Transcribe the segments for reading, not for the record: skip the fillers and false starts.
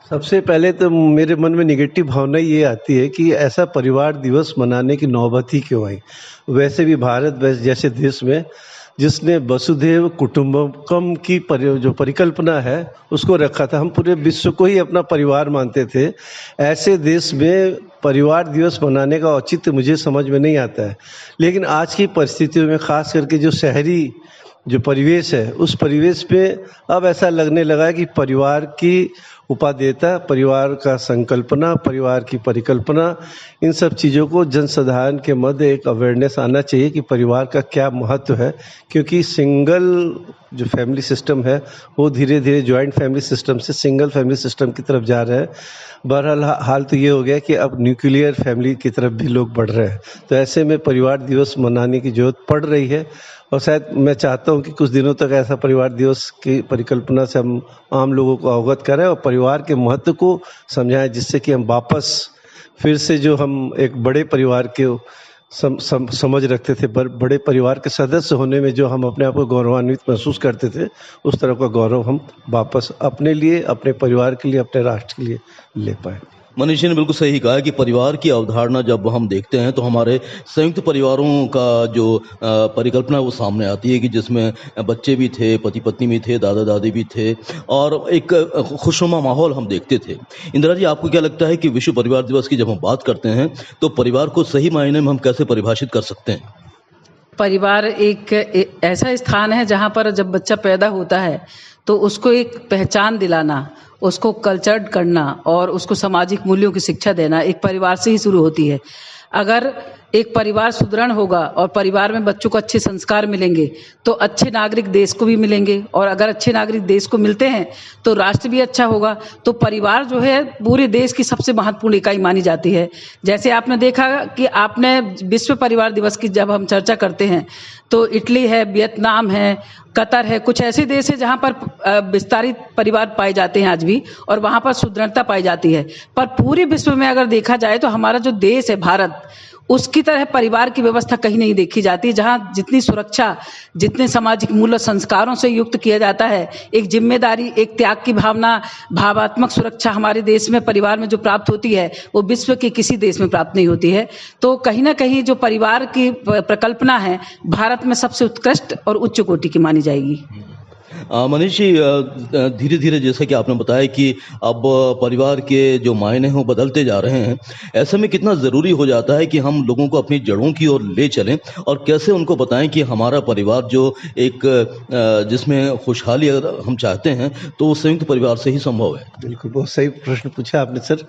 सबसे पहले तो मेरे मन में नेगेटिव भावना ये आती है कि ऐसा परिवार दिवस मनाने की नौबत ही क्यों आई। वैसे भी भारत जैसे देश में जिसने वसुधैव कुटुंबकम की जो परिकल्पना है उसको रखा था, हम पूरे विश्व को ही अपना परिवार मानते थे। ऐसे देश में परिवार दिवस मनाने का औचित्य मुझे समझ में नहीं आता है। लेकिन आज की परिस्थितियों में ख़ास करके जो शहरी जो परिवेश है, उस परिवेश पे अब ऐसा लगने लगा है कि परिवार की उपादेयता, परिवार का संकल्पना, परिवार की परिकल्पना, इन सब चीज़ों को जनसाधारण के मध्य एक अवेयरनेस आना चाहिए कि परिवार का क्या महत्व है। क्योंकि सिंगल जो फैमिली सिस्टम है वो धीरे धीरे जॉइंट फैमिली सिस्टम से सिंगल फैमिली सिस्टम की तरफ जा रहा है। बहरहाल हाल तो ये हो गया कि अब न्यूक्लियर फैमिली की तरफ भी लोग बढ़ रहे हैं। तो ऐसे में परिवार दिवस मनाने की ज़रूरत पड़ रही है और शायद मैं चाहता हूं कि कुछ दिनों तक ऐसा परिवार दिवस की परिकल्पना से हम आम लोगों को अवगत करें और परिवार के महत्व को समझाएं, जिससे कि हम वापस फिर से जो हम एक बड़े परिवार के समझ रखते थे, बड़े परिवार के सदस्य होने में जो हम अपने आप को गौरवान्वित महसूस करते थे, उस तरह का गौरव हम वापस अपने लिए, अपने परिवार के लिए, अपने राष्ट्र के लिए ले पाए। मनीष जी ने बिल्कुल सही कहा कि परिवार की अवधारणा जब हम देखते हैं तो हमारे संयुक्त परिवारों का जो परिकल्पना वो सामने आती है कि जिसमें बच्चे भी थे, पति पत्नी भी थे, दादा दादी भी थे और एक खुशनुमा माहौल हम देखते थे। इंदिरा जी, आपको क्या लगता है कि विश्व परिवार दिवस की जब हम बात करते हैं तो परिवार को सही मायने में हम कैसे परिभाषित कर सकते हैं? परिवार एक ऐसा स्थान है जहाँ पर जब बच्चा पैदा होता है तो उसको एक पहचान दिलाना, उसको कल्चर्ड करना और उसको सामाजिक मूल्यों की शिक्षा देना एक परिवार से ही शुरू होती है। अगर एक परिवार सुदृढ़ होगा और परिवार में बच्चों को अच्छे संस्कार मिलेंगे तो अच्छे नागरिक देश को भी मिलेंगे, और अगर अच्छे नागरिक देश को मिलते हैं तो राष्ट्र भी अच्छा होगा। तो परिवार जो है पूरे देश की सबसे महत्वपूर्ण इकाई मानी जाती है। जैसे आपने देखा कि आपने विश्व परिवार दिवस की जब हम चर्चा करते हैं तो इटली है, वियतनाम है, कतर है, कुछ ऐसे देश है जहाँ पर विस्तारित परिवार पाए जाते हैं आज भी और वहाँ पर सुदृढ़ता पाई जाती है। पर पूरे विश्व में अगर देखा जाए तो हमारा जो देश है भारत, उसकी तरह परिवार की व्यवस्था कहीं नहीं देखी जाती, जहाँ जितनी सुरक्षा, जितने सामाजिक मूल्य संस्कारों से युक्त किया जाता है, एक जिम्मेदारी, एक त्याग की भावना, भावात्मक सुरक्षा हमारे देश में परिवार में जो प्राप्त होती है वो विश्व के किसी देश में प्राप्त नहीं होती है। तो कहीं ना कहीं जो परिवार की प्रकल्पना है भारत में सबसे उत्कृष्ट और उच्च कोटि की मानी जाएगी। मनीष जी, धीरे धीरे जैसा कि आपने बताया कि अब परिवार के जो मायने हैं वो बदलते जा रहे हैं, ऐसे में कितना ज़रूरी हो जाता है कि हम लोगों को अपनी जड़ों की ओर ले चलें और कैसे उनको बताएं कि हमारा परिवार जो एक जिसमें खुशहाली अगर हम चाहते हैं तो वो संयुक्त परिवार से ही संभव है। बिल्कुल, बहुत सही प्रश्न पूछा आपने सर।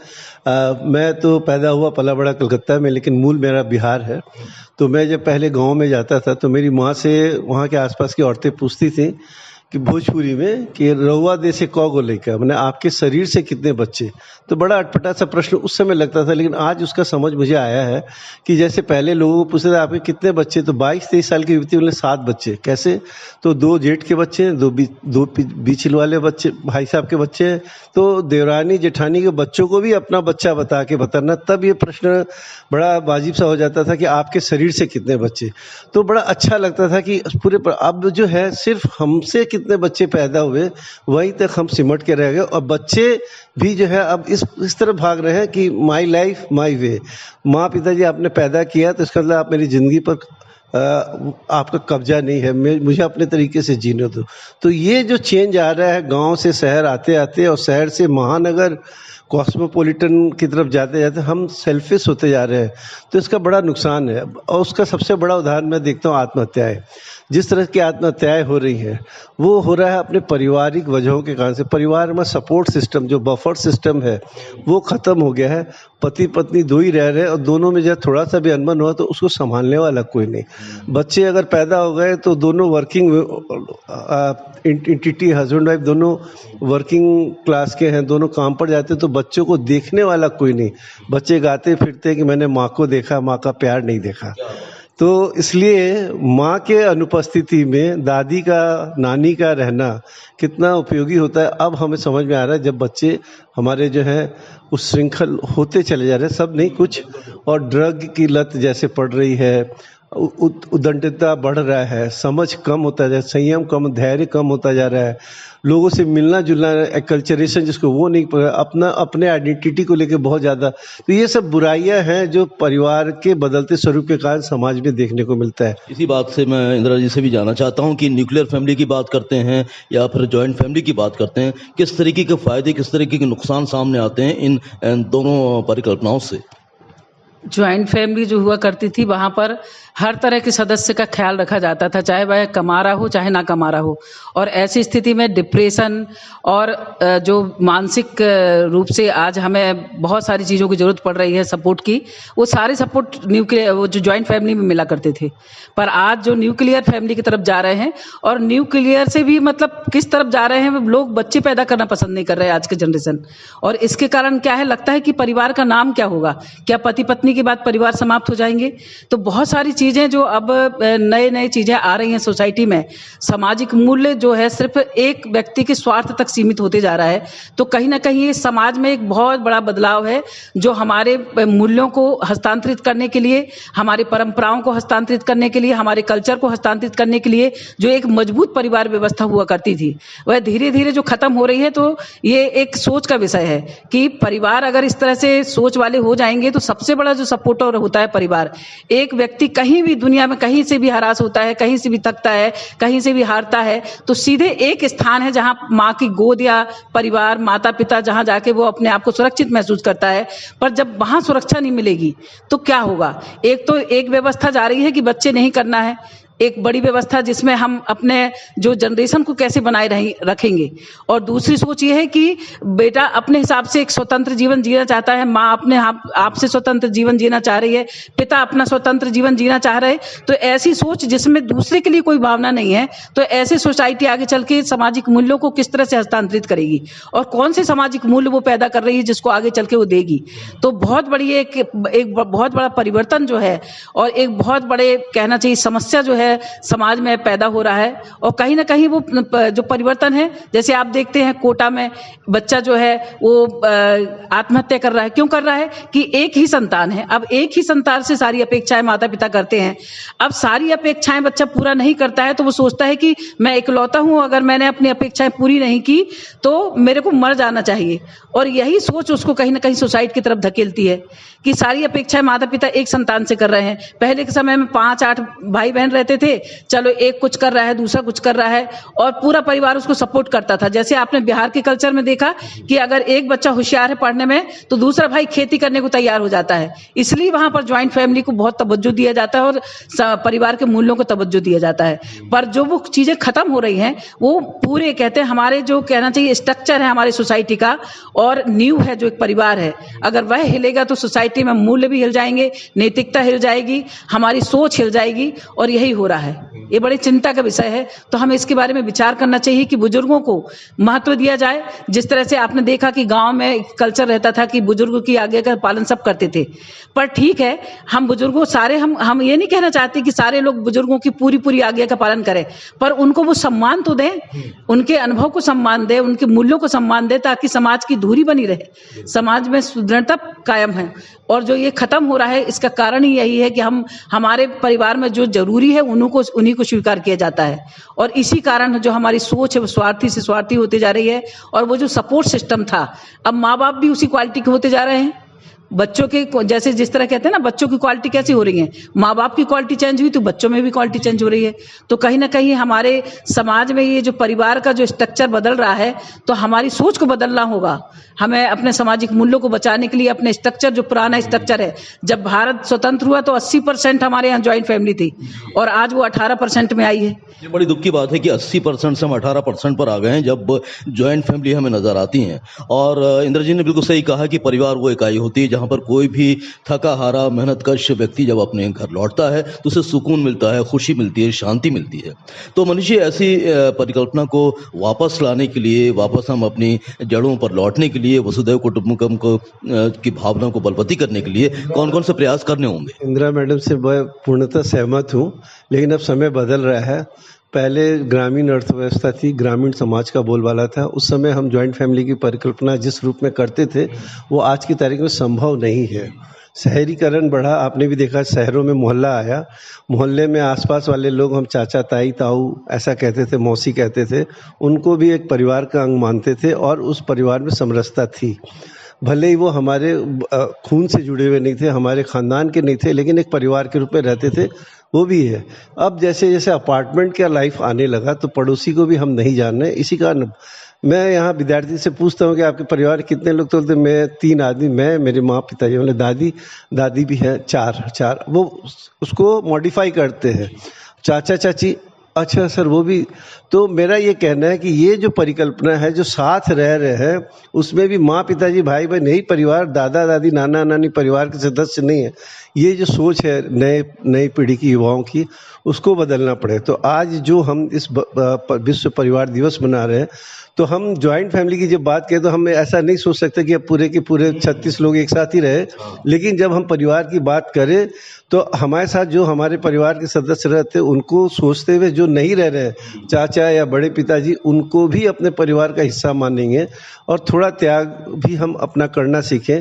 मैं तो पैदा हुआ पला बड़ा कलकत्ता में, लेकिन मूल मेरा बिहार है। तो मैं जब पहले गाँव में जाता था तो मेरी माँ से वहाँ के आसपास की औरतें पूछती थी कि भोजपुरी में कि रउआ दे से कौ गो लइका, मैंने आपके शरीर से कितने बच्चे। तो बड़ा अटपटा सा प्रश्न उस समय लगता था, लेकिन आज उसका समझ मुझे आया है कि जैसे पहले लोगों को पूछते थे आपके कितने बच्चे, तो 22-23 साल की युवती बोले 7 बच्चे। कैसे? तो 2 जेठ के बच्चे हैं, 2 बीच वाले बच्चे भाई साहब के बच्चे हैं। तो देवरानी जेठानी के बच्चों को भी अपना बच्चा बता के बताना, तब ये प्रश्न बड़ा वाजिब सा हो जाता था कि आपके शरीर से कितने बच्चे। तो बड़ा अच्छा लगता था कि पूरे अब जो है सिर्फ हमसे कितने बच्चे पैदा हुए वहीं तक हम सिमट के रह गए, और बच्चे भी जो है अब इस तरह भाग रहे हैं कि माई लाइफ माई वे। माँ पिताजी आपने पैदा किया तो इसका मतलब आप मेरी ज़िंदगी पर आपका कब्जा नहीं है, मुझे अपने तरीके से जीने दो। तो ये जो चेंज आ रहा है गांव से शहर आते आते और शहर से महानगर कॉस्मोपॉलिटन की तरफ जाते जाते हम सेल्फिश होते जा रहे हैं, तो इसका बड़ा नुकसान है। और उसका सबसे बड़ा उदाहरण मैं देखता हूँ आत्महत्याएं। जिस तरह की आत्महत्याएं हो रही हैं वो हो रहा है अपने पारिवारिक वजहों के कारण से। परिवार में सपोर्ट सिस्टम, जो बफर सिस्टम है, वो ख़त्म हो गया है। पति पत्नी 2 ही रह रहे हैं और दोनों में जब थोड़ा सा भी अनबन हुआ तो उसको संभालने वाला कोई नहीं। बच्चे अगर पैदा हो गए तो दोनों वर्किंग एंटिटी, हस्बैंड वाइफ दोनों वर्किंग क्लास के हैं, दोनों काम पर जाते हैं, तो बच्चों को देखने वाला कोई नहीं। बच्चे गाते फिरते कि मैंने माँ को देखा, माँ का प्यार नहीं देखा। तो इसलिए माँ के अनुपस्थिति में दादी का, नानी का रहना कितना उपयोगी होता है अब हमें समझ में आ रहा है, जब बच्चे हमारे जो हैं उस श्रृंखल होते चले जा रहे हैं, सब नहीं कुछ, और ड्रग की लत जैसे पड़ रही है, उद्दंडता बढ़ रहा है, समझ कम होता जा रहा है, संयम कम, धैर्य कम होता जा रहा है, लोगों से मिलना जुलना, कल्चरेशन जिसको वो नहीं, अपना अपने आइडेंटिटी को लेकर बहुत ज़्यादा। तो ये सब बुराइयां हैं जो परिवार के बदलते स्वरूप के कारण समाज में देखने को मिलता है। इसी बात से मैं इंदिरा जी से भी जानना चाहता हूं कि न्यूक्लियर फैमिली की बात करते हैं या फिर जॉइंट फैमिली की बात करते हैं, किस तरीके के फायदे, किस तरीके के नुकसान सामने आते हैं इन दोनों परिकल्पनाओं से? ज्वाइंट फैमिली जो हुआ करती थी वहाँ पर हर तरह के सदस्य का ख्याल रखा जाता था, चाहे वह कमा रहा हो चाहे ना कमा रहा हो। और ऐसी स्थिति में डिप्रेशन और जो मानसिक रूप से आज हमें बहुत सारी चीज़ों की ज़रूरत पड़ रही है सपोर्ट की, वो सारे सपोर्ट वो जो ज्वाइंट फैमिली में मिला करते थे। पर आज जो न्यूक्लियर फैमिली की तरफ जा रहे हैं, और न्यूक्लियर से भी मतलब किस तरफ जा रहे हैं, लोग बच्चे पैदा करना पसंद नहीं कर रहे हैं आज के जनरेशन। और इसके कारण क्या है, लगता है कि परिवार का नाम क्या होगा, क्या पति पत्नी के बाद परिवार समाप्त हो जाएंगे? तो बहुत सारी चीज़ें जो अब नए नए चीज़ें आ रही हैं सोसाइटी में, सामाजिक मूल्य जो है सिर्फ एक व्यक्ति के स्वार्थ तक सीमित होते जा रहा है। तो कहीं ना कहीं ये समाज में एक बहुत बड़ा बदलाव है जो हमारे मूल्यों को हस्तांतरित करने के लिए, हमारी परंपराओं को हस्तांतरित करने के लिए, हमारे कल्चर को हस्तांतरित करने के लिए जो एक मजबूत परिवार व्यवस्था हुआ करती थी, वह धीरे धीरे जो खत्म हो रही है। तो ये एक सोच का विषय है कि परिवार अगर इस तरह से सोच वाले हो जाएंगे तो सबसे बड़ा जो सपोर्टर होता है परिवार। एक व्यक्ति कहीं भी दुनिया में कहीं से भी हरास होता है, कहीं से भी थकता है, कहीं से भी हारता है, तो सीधे एक स्थान है जहां माँ की गोद या परिवार, माता पिता, जहां जाके वो अपने आप को सुरक्षित महसूस करता है। पर जब वहां सुरक्षा नहीं मिलेगी तो क्या होगा? एक तो एक व्यवस्था जा रही है कि बच्चे नहीं करना है, एक बड़ी व्यवस्था जिसमें हम अपने जो जनरेशन को कैसे बनाए रखेंगे, और दूसरी सोच ये है कि बेटा अपने हिसाब से एक स्वतंत्र जीवन जीना चाहता है, माँ अपने आप से स्वतंत्र जीवन जीना चाह रही है, पिता अपना स्वतंत्र जीवन जीना चाह रहे। तो ऐसी सोच जिसमें दूसरे के लिए कोई भावना नहीं है, तो ऐसे सोसाइटी आगे चल के सामाजिक मूल्यों को किस तरह से हस्तांतरित करेगी, और कौन से सामाजिक मूल्य वो पैदा कर रही है जिसको आगे चल के वो देगी। तो बहुत बड़ी एक बहुत बड़ा परिवर्तन जो है, और एक बहुत बड़े कहना चाहिए समस्या जो है समाज में पैदा हो रहा है। और कहीं ना कहीं वो जो परिवर्तन है, जैसे आप देखते हैं कोटा में बच्चा जो है वो आत्महत्या कर रहा है। क्यों कर रहा है? कि एक ही संतान है। अब एक ही संतान से सारी अपेक्षाएं माता पिता करते हैं। अब सारी अपेक्षाएं बच्चा पूरा नहीं करता है तो वो सोचता है कि मैं इकलौता हूं, अगर मैंने अपनी अपेक्षाएं पूरी नहीं की तो मेरे को मर जाना चाहिए। और यही सोच उसको कहीं ना कहीं सुसाइड की तरफ धकेलती है कि सारी अपेक्षाएं माता पिता एक संतान से कर रहे हैं। पहले के समय में 5-8 भाई बहन रहते थे, चलो एक कुछ कर रहा है, दूसरा कुछ कर रहा है, और पूरा परिवार उसको सपोर्ट करता था। जैसे आपने बिहार के कल्चर में देखा कि अगर एक बच्चा होशियार है पढ़ने में तो दूसरा भाई खेती करने को तैयार हो जाता है। इसलिए वहां पर ज्वाइंट फैमिली को बहुत तवज्जो दिया जाता है और परिवार के मूल्यों को तवज्जो दिया जाता है। पर जो वो चीजें खत्म हो रही हैं, वो पूरे कहते हैं हमारे जो कहना चाहिए स्ट्रक्चर है हमारी सोसाइटी का, और नींव है जो एक परिवार है, अगर वह हिलेगा तो सोसाइटी में मूल्य भी हिल जाएंगे, नैतिकता हिल जाएगी, हमारी सोच हिल जाएगी। और यही हो रहा है। ये बड़ी चिंता का विषय है। तो हमें इसके बारे में विचार करना चाहिए कि बुजुर्गों को महत्व दिया जाए। जिस तरह से आपने देखा कि गांव में कल्चर रहता था कि बुजुर्गों की आज्ञा का पालन सब करते थे। पर ठीक है, हम बुजुर्गों सारे हम ये नहीं कहना चाहते कि सारे लोग बुजुर्गों की पूरी आज्ञा का पालन करें, पर उनको वो सम्मान तो दें, उनके अनुभव को सम्मान दें, उनके मूल्यों को सम्मान दें, ताकि समाज की धुरी बनी रहे, समाज में सुदृढ़ता कायम है। और जो ये खत्म हो रहा है इसका कारण ही यही है कि हमारे परिवार में जो जरूरी है उन्हीं को स्वीकार किया जाता है। और इसी कारण जो हमारी सोच है वो स्वार्थी से स्वार्थी होती जा रही है। और वो जो सपोर्ट सिस्टम था, अब माँ बाप भी उसी क्वालिटी के होते जा रहे हैं। बच्चों के जैसे जिस तरह कहते हैं ना, बच्चों की क्वालिटी कैसी हो रही है, माँ बाप की क्वालिटी चेंज हुई तो बच्चों में भी क्वालिटी चेंज हो रही है। तो कहीं ना कहीं हमारे समाज में ये जो परिवार का जो स्ट्रक्चर बदल रहा है, तो हमारी सोच को बदलना होगा। हमें अपने सामाजिक मूल्यों को बचाने के लिए अपने स्ट्रक्चर, जो पुराना स्ट्रक्चर है, जब भारत स्वतंत्र हुआ तो 80% हमारे यहाँ ज्वाइंट फैमिली थी और आज वो 18% में आई है। ये बड़ी दुख की बात है कि 80% से हम 18% पर आ गए हैं जब ज्वाइंट फैमिली हमें नजर आती हैं। और इंद्र जी ने बिल्कुल सही कहा कि परिवार वो इकाई होती है जहां पर कोई भी थका हारा मेहनतकश व्यक्ति जब अपने घर लौटता है तो उसे सुकून मिलता है, खुशी मिलती है, शांति मिलती है। तो मनुष्य ऐसी परिकल्पना को वापस लाने के लिए, वापस हम अपनी जड़ों पर लौटने के लिए, वसुधैव कुटुंबकम की भावना को बलवती करने के लिए कौन कौन से प्रयास करने होंगे? इंदिरा मैडम से मैं पूर्णतः सहमत हूँ, लेकिन अब समय बदल रहा है। पहले ग्रामीण अर्थव्यवस्था थी, ग्रामीण समाज का बोलबाला था। उस समय हम ज्वाइंट फैमिली की परिकल्पना जिस रूप में करते थे वो आज की तारीख में संभव नहीं है। शहरीकरण बढ़ा, आपने भी देखा शहरों में मोहल्ला आया, मोहल्ले में आसपास वाले लोग हम चाचा ताई ताऊ ऐसा कहते थे, मौसी कहते थे, उनको भी एक परिवार का अंग मानते थे और उस परिवार में समरसता थी। भले ही वो हमारे खून से जुड़े हुए नहीं थे, हमारे ख़ानदान के नहीं थे, लेकिन एक परिवार के रूप में रहते थे, वो भी है। अब जैसे जैसे अपार्टमेंट का लाइफ आने लगा तो पड़ोसी को भी हम नहीं जान रहे। इसी कारण मैं यहाँ विद्यार्थी से पूछता हूँ कि आपके परिवार में कितने लोग, तो बोलते मैं 3 आदमी, मैं, मेरे माँ पिताजी, मतलब दादी भी है, चार। वो उसको मॉडिफाई करते हैं, चाचा चाची, अच्छा सर वो भी। तो मेरा ये कहना है कि ये जो परिकल्पना है, जो साथ रह रहे हैं, उसमें भी माँ पिताजी भाई बहन यही परिवार, दादा दादी नाना नानी परिवार के सदस्य नहीं है। ये जो सोच है नई पीढ़ी की, युवाओं की, उसको बदलना पड़े। तो आज जो हम इस विश्व परिवार दिवस मना रहे हैं, तो हम जॉइंट फैमिली की जब बात करें तो हम ऐसा नहीं सोच सकते कि अब पूरे के पूरे 36 लोग एक साथ ही रहे। लेकिन जब हम परिवार की बात करें तो हमारे साथ जो हमारे परिवार के सदस्य रहते हैं, उनको सोचते हुए जो नहीं रह रहे, चाचा या बड़े पिताजी, उनको भी अपने परिवार का हिस्सा मानेंगे और थोड़ा त्याग भी हम अपना करना सीखें।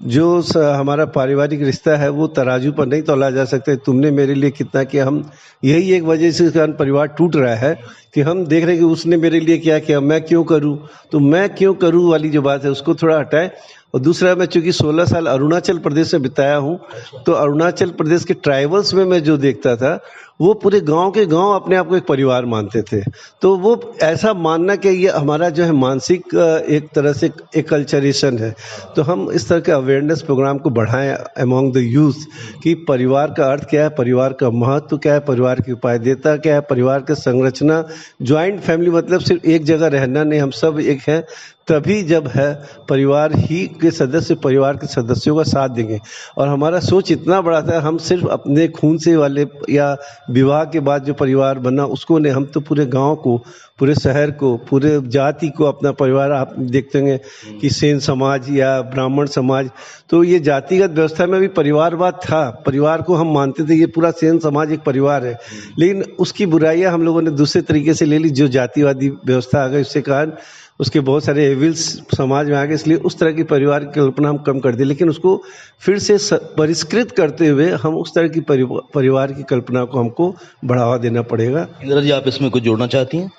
जो हमारा पारिवारिक रिश्ता है वो तराजू पर नहीं तौला जा सकता। तुमने मेरे लिए कितना किया, हम यही एक वजह से कारण परिवार टूट रहा है कि हम देख रहे हैं कि उसने मेरे लिए क्या किया, मैं क्यों करूं। तो मैं क्यों करूं वाली जो बात है उसको थोड़ा हटाएं। और दूसरा, मैं चूँकि 16 साल अरुणाचल प्रदेश में बिताया हूँ, तो अरुणाचल प्रदेश के ट्राइबल्स में मैं जो देखता था, वो पूरे गांव के गांव अपने आप को एक परिवार मानते थे। तो वो ऐसा मानना कि ये हमारा जो है मानसिक एक तरह से एक कल्चरेशन है। तो हम इस तरह के अवेयरनेस प्रोग्राम को बढ़ाएं अमॉन्ग द यूथ कि परिवार का अर्थ क्या है, परिवार का महत्व क्या है, परिवार की उपादेयता क्या है, परिवार की संरचना। ज्वाइंट फैमिली मतलब सिर्फ एक जगह रहना नहीं, हम सब एक हैं, तभी जब है परिवार ही के सदस्य परिवार के सदस्यों का साथ देंगे। और हमारा सोच इतना बड़ा था, हम सिर्फ अपने खून से वाले या विवाह के बाद जो परिवार बना उसको नहीं, हम तो पूरे गांव को, पूरे शहर को, पूरे जाति को अपना परिवार। आप देखते होंगे कि सेन समाज या ब्राह्मण समाज, तो ये जातिगत व्यवस्था में भी परिवारवाद था, परिवार को हम मानते थे, ये पूरा सेन समाज एक परिवार है। लेकिन उसकी बुराइयां हम लोगों ने दूसरे तरीके से ले ली, जो जातिवादी व्यवस्था आ गई, उसके कारण उसके बहुत सारे एविल्स समाज में आ गए, इसलिए उस तरह की परिवार की कल्पना हम कम कर दी। लेकिन उसको फिर से परिष्कृत करते हुए हम उस तरह की परिवार की कल्पना को हमको बढ़ावा देना पड़ेगा। इंदिरा जी, आप इसमें कुछ जोड़ना चाहती हैं?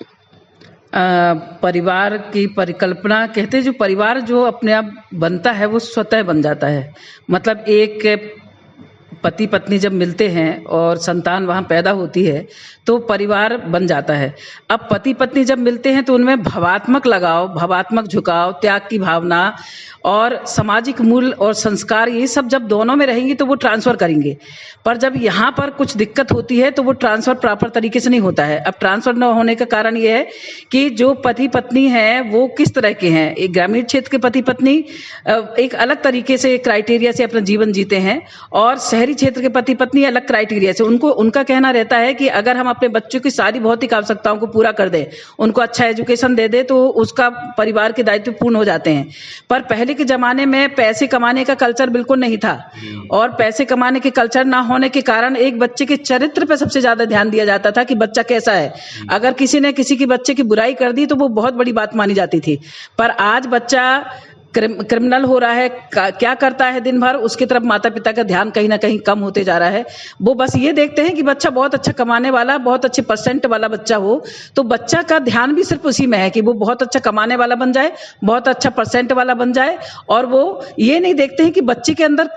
परिवार की परिकल्पना कहते हैं, जो परिवार जो अपने आप बनता है वो स्वतः बन जाता है। मतलब एक पति पत्नी जब मिलते हैं और संतान वहाँ पैदा होती है तो परिवार बन जाता है। अब पति पत्नी जब मिलते हैं तो उनमें भावात्मक लगाव, भावात्मक झुकाव, त्याग की भावना और सामाजिक मूल्य और संस्कार, ये सब जब दोनों में रहेंगी तो वो ट्रांसफ़र करेंगे। पर जब यहाँ पर कुछ दिक्कत होती है तो वो ट्रांसफ़र प्रॉपर तरीके से नहीं होता है। अब ट्रांसफ़र न होने का कारण ये है कि जो पति पत्नी हैं वो किस तरह के हैं। एक ग्रामीण क्षेत्र के पति पत्नी एक अलग तरीके से क्राइटेरिया से अपना जीवन जीते हैं और शहरी क्षेत्र के पति पत्नी अलग क्राइटेरिया से। उनका कहना रहता है कि अगर हम अपने बच्चों की सारी भौतिक आवश्यकताओं को पूरा कर दें, उनको अच्छा एजुकेशन दे दें, तो उसका परिवार के दायित्व पूर्ण हो जाते हैं। पर पहले के जमाने में पैसे कमाने का कल्चर बिल्कुल नहीं था और पैसे कमाने के कल्चर ना होने के कारण एक बच्चे के चरित्र पर सबसे ज्यादा ध्यान दिया जाता था कि बच्चा कैसा है। अगर किसी ने किसी की बच्चे की बुराई कर दी तो वो बहुत बड़ी बात मानी जाती थी। पर आज बच्चा क्रिमिनल हो रहा है, क्या करता है दिन भर, उसकी तरफ माता पिता का ध्यान कहीं ना कहीं कम होते जा रहा है। वो बस ये देखते हैं कि बच्चा बहुत अच्छा कमाने वाला, बहुत अच्छे परसेंट वाला बच्चा हो, तो बच्चा का ध्यान भी सिर्फ उसी में है कि वो बहुत अच्छा कमाने वाला बन जाए, बहुत अच्छा परसेंट वाला बन जाए। और वो ये नहीं देखते हैं कि बच्चे के अंदर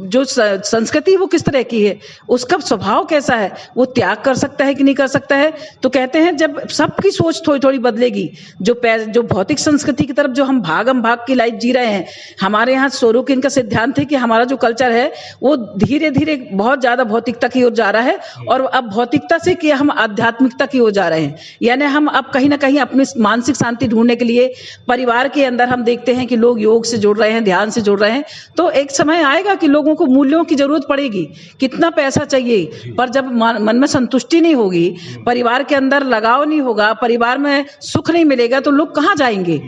जो संस्कृति वो किस तरह की है, उसका स्वभाव कैसा है, वो त्याग कर सकता है कि नहीं कर सकता है। तो कहते हैं जब सबकी सोच थोड़ी थोड़ी बदलेगी, जो भौतिक संस्कृति की तरफ जो हम भाग लाइफ जी रहे हैं, हमारे यहाँ सोरोकिन का सिद्धांत है कि हमारा जो कल्चर है वो धीरे धीरे बहुत ज्यादा भौतिकता की ओर जा रहा है और अब भौतिकता से कि हम आध्यात्मिकता की ओर जा रहे हैं। यानी हम अब कहीं ना कहीं अपनी मानसिक शांति ढूंढने के लिए परिवार के अंदर हम देखते हैं कि लोग योग से जुड़ रहे हैं, ध्यान से जुड़ रहे हैं। तो एक समय आएगा कि लोगों को मूल्यों की जरूरत पड़ेगी, कितना पैसा चाहिए, पर जब मन में संतुष्टि नहीं होगी, परिवार के अंदर लगाव नहीं होगा, परिवार में सुख नहीं मिलेगा, तो लोग कहाँ जाएंगे।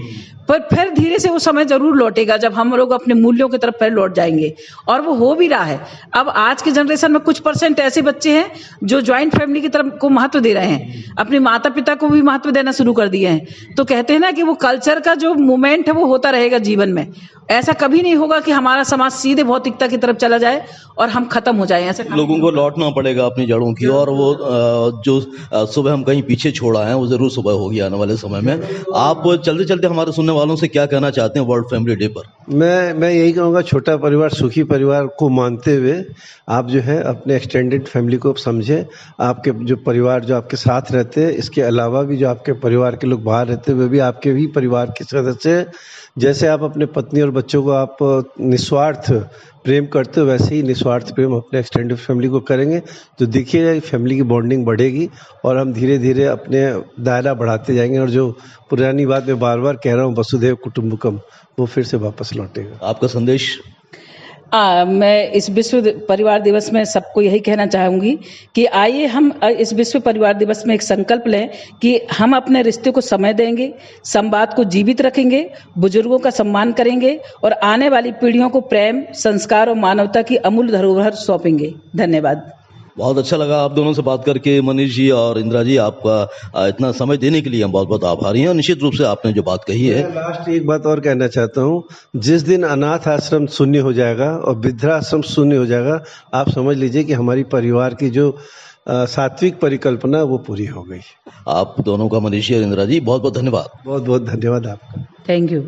पर फिर धीरे से वो समय जरूर लौटेगा जब हम लोग अपने मूल्यों की तरफ फिर लौट जाएंगे, और वो हो भी रहा है। अब आज के जनरेशन में कुछ % ऐसे बच्चे हैं जो ज्वाइंट फैमिली की तरफ को महत्व दे रहे हैं, अपने माता पिता को भी महत्व देना शुरू कर दिए हैं। तो कहते हैं ना कि वो कल्चर का जो मूवमेंट है वो होता रहेगा जीवन में, ऐसा कभी नहीं होगा कि हमारा समाज सीधे भौतिकता की तरफ चला जाए और हम खत्म हो जाएं। ऐसा लोगों को लौटना पड़ेगा अपनी जड़ों की, और वो जो सुबह हम कहीं पीछे छोड़ आए हैं वो जरूर सुबह होगी आने वाले समय में। आप चलते चलते हमारे सुनने वालों से क्या कहना चाहते हैं वर्ल्ड फैमिली डे पर? मैं यही कहूँगा, छोटा परिवार सुखी परिवार को मानते हुए आप जो है अपने एक्सटेंडेड फैमिली को समझें। आपके जो परिवार जो आपके साथ रहते हैं, इसके अलावा भी जो आपके परिवार के लोग बाहर रहते हैं वे भी आपके भी परिवार के सदस्य हैं। जैसे आप अपने पत्नी और बच्चों को आप निस्वार्थ प्रेम करते हो, वैसे ही निस्वार्थ प्रेम अपने एक्सटेंडेड फैमिली को करेंगे तो देखिएगा फैमिली की बॉन्डिंग बढ़ेगी और हम धीरे धीरे अपने दायरा बढ़ाते जाएंगे। और जो पुरानी बात मैं बार बार कह रहा हूँ, वसुधैव कुटुंबकम, वो फिर से वापस लौटेगा। आपका संदेश? मैं इस विश्व परिवार दिवस में सबको यही कहना चाहूंगी कि आइए हम इस विश्व परिवार दिवस में एक संकल्प लें कि हम अपने रिश्ते को समय देंगे, संवाद को जीवित रखेंगे, बुजुर्गों का सम्मान करेंगे और आने वाली पीढ़ियों को प्रेम, संस्कार और मानवता की अमूल्य धरोहर सौंपेंगे। धन्यवाद। बहुत अच्छा लगा आप दोनों से बात करके। मनीष जी और इंदिरा जी, आपका इतना समय देने के लिए हम बहुत बहुत आभारी हैं। और निश्चित रूप से आपने जो बात कही है, लास्ट एक बात और कहना चाहता हूँ, जिस दिन अनाथ आश्रम शून्य हो जाएगा और वृद्धाश्रम शून्य हो जाएगा, आप समझ लीजिए कि हमारी परिवार की जो सात्विक परिकल्पना वो पूरी हो गई। आप दोनों का, मनीष जी और इंदिरा जी, बहुत बहुत धन्यवाद। बहुत बहुत धन्यवाद आपका। Thank you.